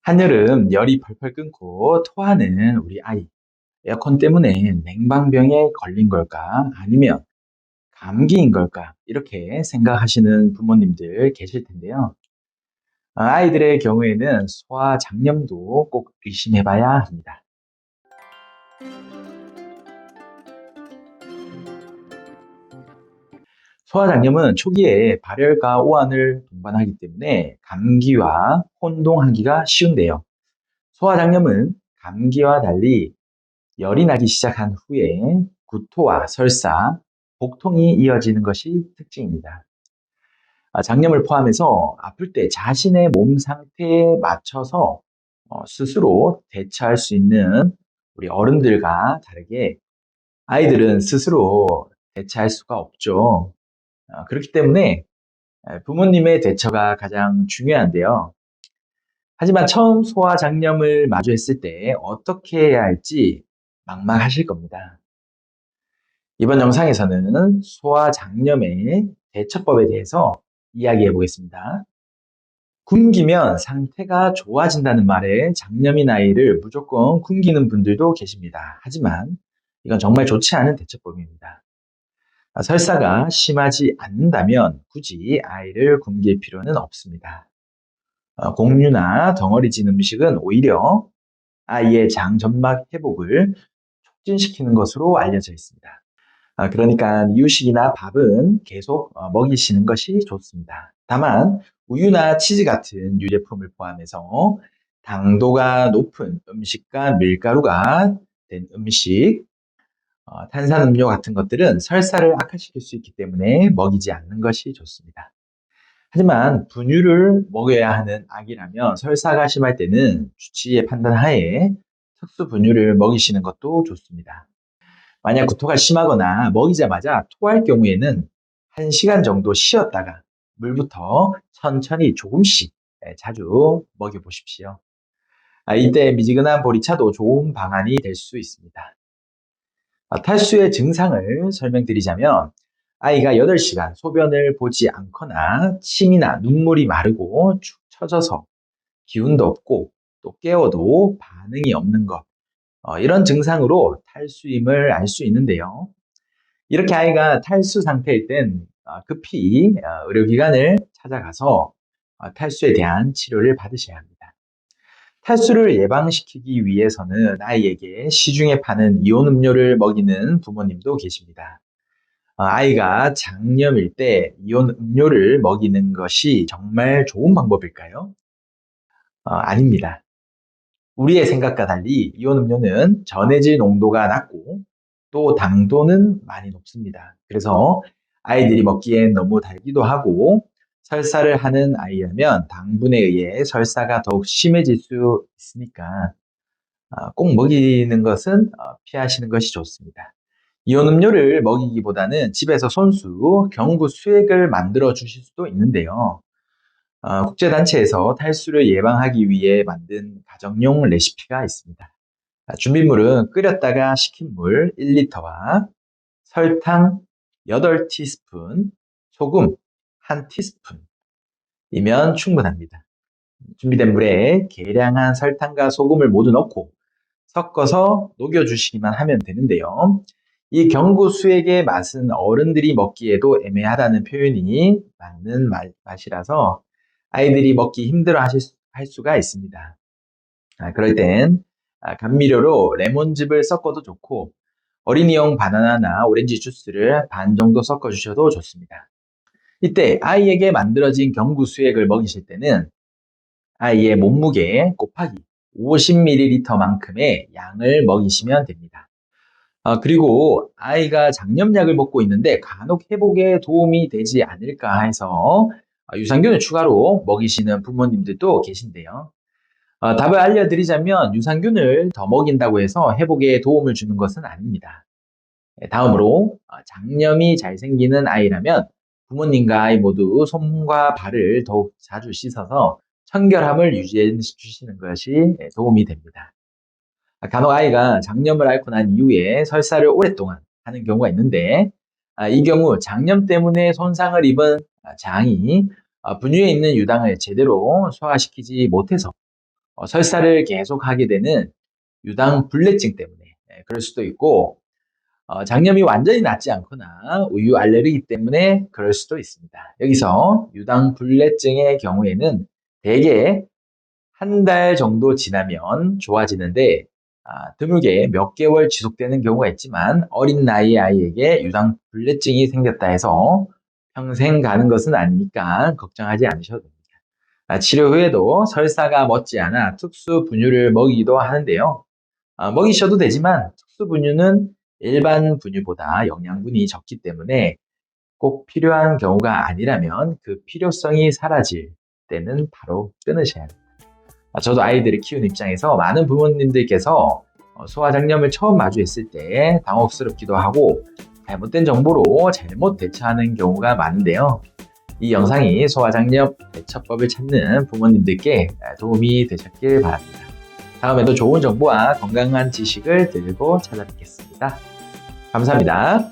한여름 열이 펄펄 끓고 토하는 우리 아이. 에어컨 때문에 냉방병에 걸린 걸까? 아니면 감기인 걸까? 이렇게 생각하시는 부모님들 계실 텐데요. 아이들의 경우에는 소아장염도 꼭 의심해 봐야 합니다. 소아장염은 초기에 발열과 오한을 동반하기 때문에 감기와 혼동하기가 쉬운데요. 소아장염은 감기와 달리 열이 나기 시작한 후에 구토와 설사, 복통이 이어지는 것이 특징입니다. 장염을 포함해서 아플 때 자신의 몸 상태에 맞춰서 스스로 대처할 수 있는 우리 어른들과 다르게 아이들은 스스로 대처할 수가 없죠. 그렇기 때문에 부모님의 대처가 가장 중요한데요. 하지만 처음 소아장염을 마주했을 때 어떻게 해야 할지 막막하실 겁니다. 이번 영상에서는 소아장염의 대처법에 대해서 이야기해 보겠습니다. 굶기면 상태가 좋아진다는 말에 장염인 아이를 무조건 굶기는 분들도 계십니다. 하지만 이건 정말 좋지 않은 대처법입니다. 설사가 심하지 않는다면 굳이 아이를 굶길 필요는 없습니다. 공유나 덩어리진 음식은 오히려 아이의 장점막 회복을 촉진시키는 것으로 알려져 있습니다. 그러니까 이유식이나 밥은 계속 먹이시는 것이 좋습니다. 다만 우유나 치즈 같은 유제품을 포함해서 당도가 높은 음식과 밀가루가 된 음식, 탄산음료 같은 것들은 설사를 악화시킬 수 있기 때문에 먹이지 않는 것이 좋습니다. 하지만 분유를 먹여야 하는 아기라면 설사가 심할 때는 주치의의 판단 하에 특수 분유를 먹이시는 것도 좋습니다. 만약 구토가 심하거나 먹이자마자 토할 경우에는 1시간 정도 쉬었다가 물부터 천천히 조금씩 자주 먹여보십시오. 이때 미지근한 보리차도 좋은 방안이 될 수 있습니다. 탈수의 증상을 설명드리자면 아이가 8시간 소변을 보지 않거나 침이나 눈물이 마르고 축 처져서 기운도 없고 또 깨워도 반응이 없는 것, 이런 증상으로 탈수임을 알 수 있는데요. 이렇게 아이가 탈수 상태일 땐 급히 의료기관을 찾아가서 탈수에 대한 치료를 받으셔야 합니다. 탈수를 예방시키기 위해서는 아이에게 시중에 파는 이온 음료를 먹이는 부모님도 계십니다. 아이가 장염일 때 이온 음료를 먹이는 것이 정말 좋은 방법일까요? 아닙니다. 우리의 생각과 달리 이온 음료는 전해질 농도가 낮고 또 당도는 많이 높습니다. 그래서 아이들이 먹기엔 너무 달기도 하고 설사를 하는 아이라면 당분에 의해 설사가 더욱 심해질 수 있으니까 꼭 먹이는 것은 피하시는 것이 좋습니다. 이온 음료를 먹이기보다는 집에서 손수, 경구 수액을 만들어 주실 수도 있는데요. 국제단체에서 탈수를 예방하기 위해 만든 가정용 레시피가 있습니다. 준비물은 끓였다가 식힌 물 1리터와 설탕 8티스푼, 소금 1티스푼이면 충분합니다. 준비된 물에 계량한 설탕과 소금을 모두 넣고 섞어서 녹여주시기만 하면 되는데요. 이 경구 수액의 맛은 어른들이 먹기에도 애매하다는 표현이 맞는 맛이라서 아이들이 먹기 힘들어 할 수가 있습니다. 그럴 땐 감미료로 레몬즙을 섞어도 좋고 어린이용 바나나나 오렌지 주스를 반 정도 섞어 주셔도 좋습니다. 이때 아이에게 만들어진 경구 수액을 먹이실 때는 아이의 몸무게 곱하기 50ml만큼의 양을 먹이시면 됩니다. 그리고 아이가 장염약을 먹고 있는데 간혹 회복에 도움이 되지 않을까 해서 유산균을 추가로 먹이시는 부모님들도 계신데요. 답을 알려드리자면 유산균을 더 먹인다고 해서 회복에 도움을 주는 것은 아닙니다. 다음으로 장염이 잘 생기는 아이라면 부모님과 아이 모두 손과 발을 더욱 자주 씻어서 청결함을 유지해 주시는 것이 도움이 됩니다. 간혹 아이가 장염을 앓고 난 이후에 설사를 오랫동안 하는 경우가 있는데 이 경우 장염 때문에 손상을 입은 장이 분유에 있는 유당을 제대로 소화시키지 못해서 설사를 계속 하게 되는 유당불내증 때문에 그럴 수도 있고 장염이 완전히 낫지 않거나 우유 알레르기 때문에 그럴 수도 있습니다. 여기서 유당불내증의 경우에는 대개 한 달 정도 지나면 좋아지는데 드물게 몇 개월 지속되는 경우가 있지만 어린 나이의 아이에게 유당불내증이 생겼다 해서 평생 가는 것은 아니니까 걱정하지 않으셔도 됩니다. 치료 후에도 설사가 멎지않아 특수 분유를 먹이기도 하는데요. 먹이셔도 되지만 특수 분유는 일반 분유보다 영양분이 적기 때문에 꼭 필요한 경우가 아니라면 그 필요성이 사라질 때는 바로 끊으셔야 합니다. 저도 아이들을 키우는 입장에서 많은 부모님들께서 소아장염을 처음 마주했을 때 당혹스럽기도 하고 잘못된 정보로 잘못 대처하는 경우가 많은데요. 이 영상이 소아장염 대처법을 찾는 부모님들께 도움이 되셨길 바랍니다. 다음에도 좋은 정보와 건강한 지식을 들고 찾아뵙겠습니다. 감사합니다.